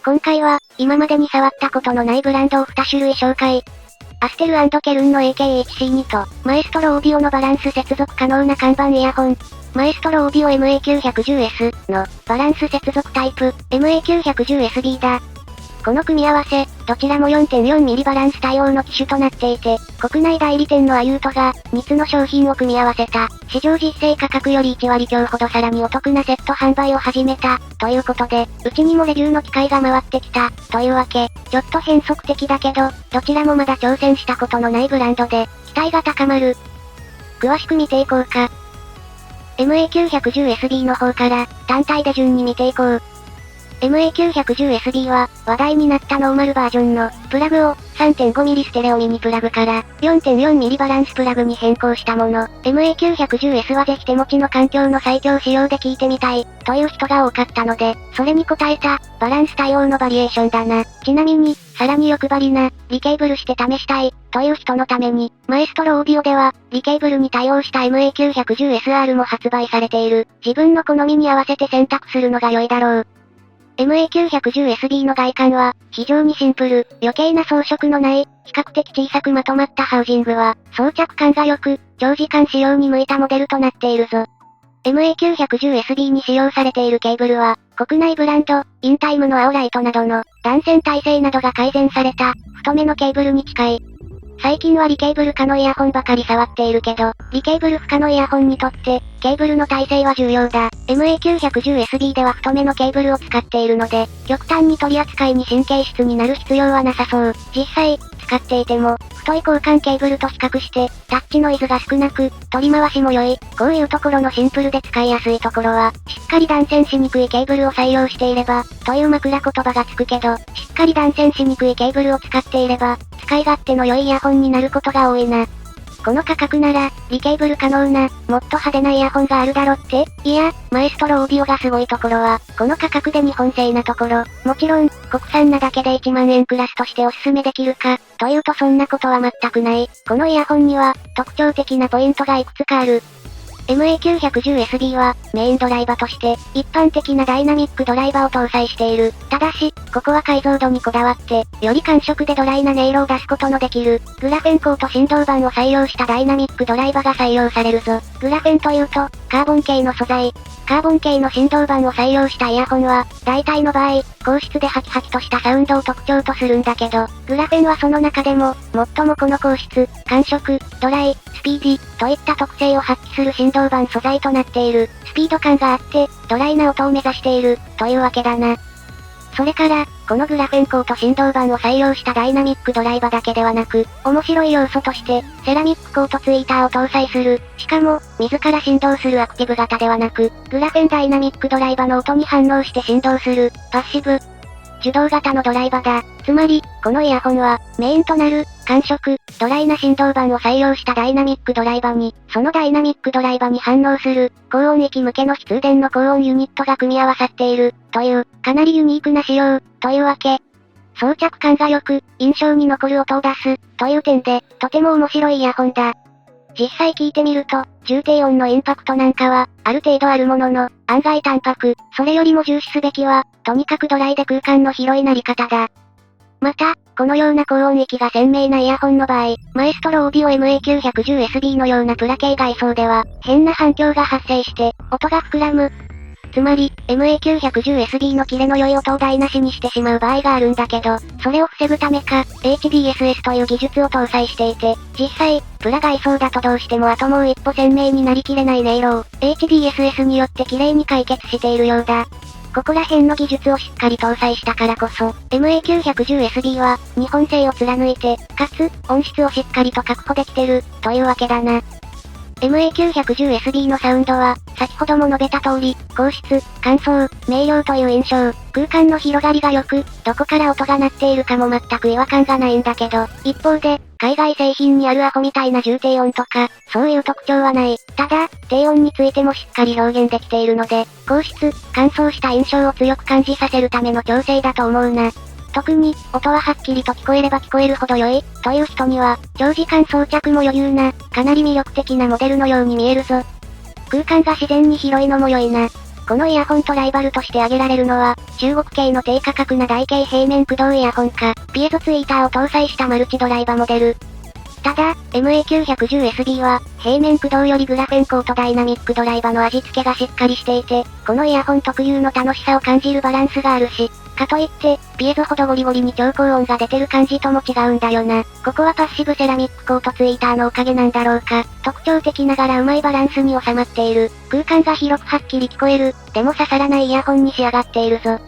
今回は、今までに触ったことのないブランドを2種類紹介。アステル&ケルンの AKHC2 と、マエストロオーディオのバランス接続可能な看板イヤホン。マエストロオーディオ MA910S のバランス接続タイプ、MA910SB だ。この組み合わせ、どちらも 4.4mm バランス対応の機種となっていて、国内代理店のアユートが、3つの商品を組み合わせた、市場実勢価格より1割強ほどさらにお得なセット販売を始めた、ということで、うちにもレビューの機会が回ってきた、というわけ、ちょっと変則的だけど、どちらもまだ挑戦したことのないブランドで、期待が高まる。詳しく見ていこうか。MA910SB の方から、単体で順に見ていこう。MA910SB は、話題になったノーマルバージョンの、プラグを、3.5mm ステレオミニプラグから、4.4mm バランスプラグに変更したもの。MA910S はぜひ手持ちの環境の最強仕様で聞いてみたい、という人が多かったので、それに応えた、バランス対応のバリエーションだな。ちなみに、さらに欲張りな、リケーブルして試したい、という人のために、マエストロオーディオでは、リケーブルに対応した MA910SR も発売されている。自分の好みに合わせて選択するのが良いだろう。MA910SB の外観は、非常にシンプル、余計な装飾のない、比較的小さくまとまったハウジングは、装着感が良く、長時間使用に向いたモデルとなっているぞ。MA910SB に使用されているケーブルは、国内ブランド、インタイムのアオライトなどの、断線耐性などが改善された、太めのケーブルに近い。最近はリケーブル可のイヤホンばかり触っているけど、リケーブル不可のイヤホンにとって、ケーブルの耐性は重要だ。MA910SB では太めのケーブルを使っているので、極端に取り扱いに神経質になる必要はなさそう。実際、使っていても、太い交換ケーブルと比較して、タッチノイズが少なく、取り回しも良い。こういうところのシンプルで使いやすいところは、しっかり断線しにくいケーブルを採用していれば、という枕言葉がつくけど、しっかり断線しにくいケーブルを使っていれば、使い勝手の良いイヤホンになることが多いな。この価格なら、リケーブル可能な、もっと派手なイヤホンがあるだろって？いや、マエストロオーディオがすごいところは、この価格で日本製なところ。もちろん、国産なだけで1万円クラスとしておすすめできるか、というとそんなことは全くない。このイヤホンには、特徴的なポイントがいくつかある。MA910SB は、メインドライバーとして、一般的なダイナミックドライバーを搭載している。ただし、ここは解像度にこだわって、より感触でドライな音色を出すことのできる、グラフェンコート振動板を採用したダイナミックドライバーが採用されるぞ。グラフェンというと、カーボン系の素材。カーボン系の振動板を採用したイヤホンは、大体の場合、高質でハキハキとしたサウンドを特徴とするんだけど、グラフェンはその中でも、最もこの高質、感触、ドライ、スピーディー、といった特性を発揮する振動板素材となっている。スピード感があって、ドライな音を目指している、というわけだな。それから、このグラフェンコート振動板を採用したダイナミックドライバーだけではなく、面白い要素として、セラミックコートツイーターを搭載する。しかも、自ら振動するアクティブ型ではなく、グラフェンダイナミックドライバーの音に反応して振動する、パッシブ。受動型のドライバーだ。つまり、このイヤホンは、メインとなる、感触、ドライな振動板を採用したダイナミックドライバーに、そのダイナミックドライバーに反応する、高音域向けの筆電の高音ユニットが組み合わさっている、という、かなりユニークな仕様、というわけ。装着感が良く、印象に残る音を出す、という点で、とても面白いイヤホンだ。実際聞いてみると、重低音のインパクトなんかは、ある程度あるものの、案外淡白。それよりも重視すべきは、とにかくドライで空間の広いなり方だ。また、このような高音域が鮮明なイヤホンの場合、マエストロオーディオ MA910SB のようなプラ系外装では、変な反響が発生して、音が膨らむ。つまり、MA910SB のキレの良い音を台無しにしてしまう場合があるんだけど、それを防ぐためか、HDSS という技術を搭載していて、実際、プラ外装だとどうしてもあともう一歩鮮明になりきれない音色を、HDSS によって綺麗に解決しているようだ。ここら辺の技術をしっかり搭載したからこそ、MA910SB は、日本製を貫いて、かつ、音質をしっかりと確保できてる、というわけだな。MA910SB のサウンドは、先ほども述べた通り、高質、乾燥、明瞭という印象、空間の広がりが良く、どこから音が鳴っているかも全く違和感がないんだけど、一方で、海外製品にあるアホみたいな重低音とか、そういう特徴はない。ただ、低音についてもしっかり表現できているので、高質、乾燥した印象を強く感じさせるための調整だと思うな。特に、音ははっきりと聞こえれば聞こえるほど良い、という人には、長時間装着も余裕な、かなり魅力的なモデルのように見えるぞ。空間が自然に広いのも良いな。このイヤホンとライバルとして挙げられるのは、中国系の低価格な台形平面駆動イヤホンか、ピエゾツイーターを搭載したマルチドライバモデル。ただ、MA910SB は、平面駆動よりグラフェンコートダイナミックドライバの味付けがしっかりしていて、このイヤホン特有の楽しさを感じるバランスがあるし、かといって、ピエゾほどゴリゴリに超高音が出てる感じとも違うんだよな。ここはパッシブセラミックコートツイーターのおかげなんだろうか。特徴的ながらうまいバランスに収まっている。空間が広くはっきり聞こえる。でも刺さらないイヤホンに仕上がっているぞ。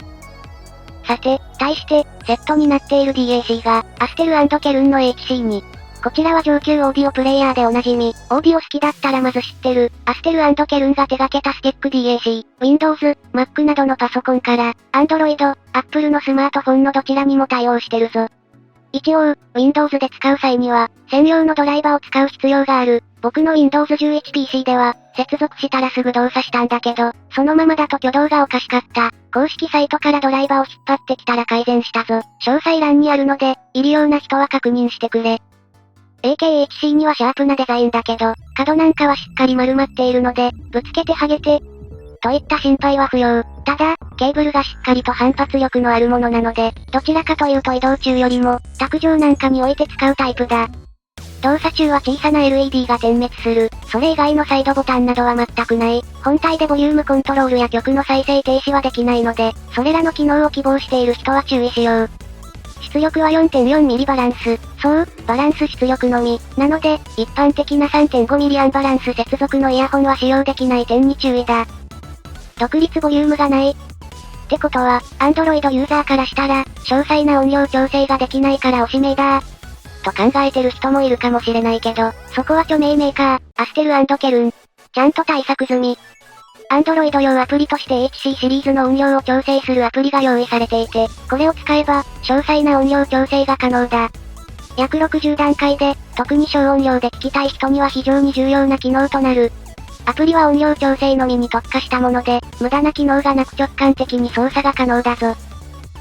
さて、対して、セットになっている DAC が、アステル&ケルンの HC に、こちらは上級オーディオプレイヤーでおなじみ、オーディオ好きだったらまず知ってる、アステル&ケルンが手掛けたスティック DAC、Windows、Mac などのパソコンから、Android、Apple のスマートフォンのどちらにも対応してるぞ。一応、Windows で使う際には、専用のドライバーを使う必要がある。僕の Windows 11PC では、接続したらすぐ動作したんだけど、そのままだと挙動がおかしかった。公式サイトからドライバーを引っ張ってきたら改善したぞ。詳細欄にあるので、いるような人は確認してくれ。AKHC にはシャープなデザインだけど、角なんかはしっかり丸まっているので、ぶつけて剥げて、といった心配は不要。ただ、ケーブルがしっかりと反発力のあるものなので、どちらかというと移動中よりも、卓上なんかに置いて使うタイプだ。動作中は小さな LED が点滅する。それ以外のサイドボタンなどは全くない。本体でボリュームコントロールや曲の再生停止はできないので、それらの機能を希望している人は注意しよう。出力は 4.4mm バランス。そう、バランス出力のみ。なので、一般的な 3.5mm アンバランス接続のイヤホンは使用できない点に注意だ。独立ボリュームがない。ってことは、Android ユーザーからしたら、詳細な音量調整ができないからおしめだと考えてる人もいるかもしれないけど、そこは著名メーカー、アステル&ケルン。ちゃんと対策済み。Android 用アプリとして HC シリーズの音量を調整するアプリが用意されていて、これを使えば、詳細な音量調整が可能だ。約60段階で、特に小音量で聞きたい人には非常に重要な機能となる。アプリは音量調整のみに特化したもので、無駄な機能がなく直感的に操作が可能だぞ。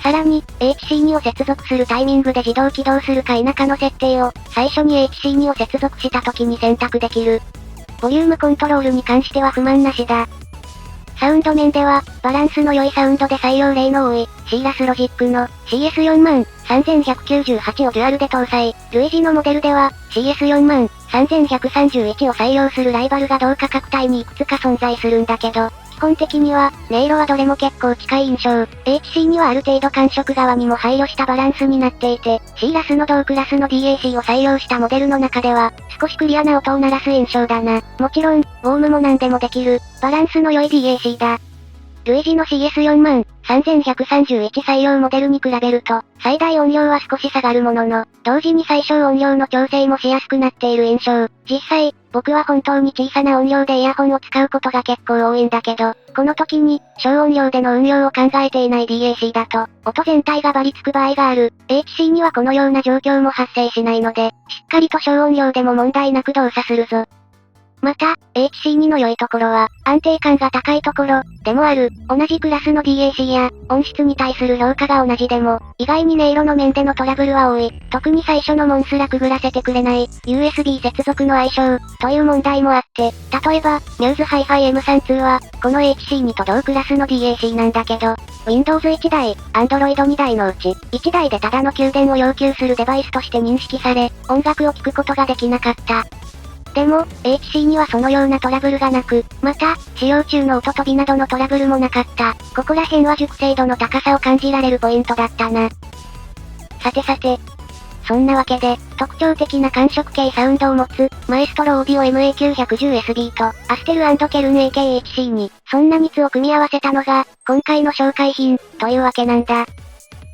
さらに、HC2 を接続するタイミングで自動起動するか否かの設定を、最初に HC2 を接続した時に選択できる。ボリュームコントロールに関しては不満なしだ。サウンド面では、バランスの良いサウンドで採用例の多い、シーラスロジックの CS43198 をデュアルで搭載。類似のモデルでは、CS43131を採用するライバルが同価格帯にいくつか存在するんだけど、基本的には、音色はどれも結構近い印象。HC にはある程度感触側にも配慮したバランスになっていて、シーラスの同クラスの DAC を採用したモデルの中では、少しクリアな音を鳴らす印象だな。もちろん、ウォームも何でもできる、バランスの良い DAC だ。類似の CS43131 採用モデルに比べると、最大音量は少し下がるものの、同時に最小音量の調整もしやすくなっている印象。実際、僕は本当に小さな音量でイヤホンを使うことが結構多いんだけど、この時に、小音量での運用を考えていない DAC だと、音全体がバリつく場合がある。HC にはこのような状況も発生しないので、しっかりと小音量でも問題なく動作するぞ。また、HC2 の良いところは、安定感が高いところ、でもある。同じクラスの DAC や、音質に対する評価が同じでも、意外に音色の面でのトラブルは多い。特に最初の門すらくぐらせてくれない、USB 接続の相性、という問題もあって、例えば、Muse Hi-Fi M32 は、この HC2 と同クラスの DAC なんだけど、Windows 1台、Android 2台のうち、1台でただの給電を要求するデバイスとして認識され、音楽を聴くことができなかった。でも、HC にはそのようなトラブルがなく、また、使用中の音飛びなどのトラブルもなかった。ここら辺は熟成度の高さを感じられるポイントだったな。さてさて。そんなわけで、特徴的な感触系サウンドを持つ、マエストロオーディオ MA910SB と、アステル&ケルン AKHC に、そんな3つを組み合わせたのが、今回の紹介品、というわけなんだ。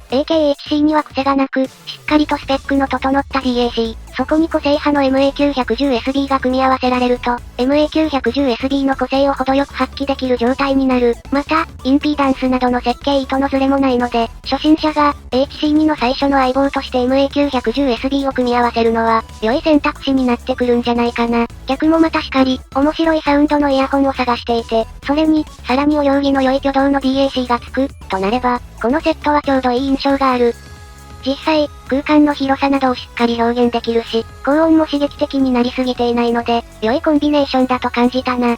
AKHC には癖がなく、しっかりとスペックの整った DAC、そこに個性派の MA910SB が組み合わせられると、MA910SB の個性を程よく発揮できる状態になる。また、インピーダンスなどの設計意図のズレもないので、初心者が HC2 の最初の相棒として MA910SB を組み合わせるのは、良い選択肢になってくるんじゃないかな。逆もまたしかり、面白いサウンドのイヤホンを探していて、それに、さらにお行儀の良い挙動の DAC がつく、となれば、このセットはちょうどいい印象がある。実際、空間の広さなどをしっかり表現できるし、高音も刺激的になりすぎていないので、良いコンビネーションだと感じたな。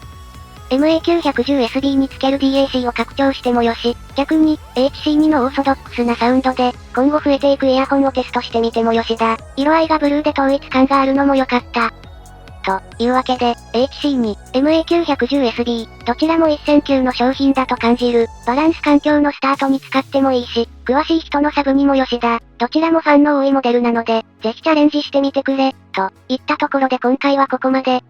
MA910SB につける DAC を拡張してもよし、逆に、HC2 のオーソドックスなサウンドで、今後増えていくイヤホンをテストしてみてもよしだ。色合いがブルーで統一感があるのも良かった。というわけで、HC に、MA910SB、どちらも1000級の商品だと感じる。バランス環境のスタートに使ってもいいし、詳しい人のサブにもよしだ。どちらもファンの多いモデルなので、ぜひチャレンジしてみてくれ。といったところで今回はここまで。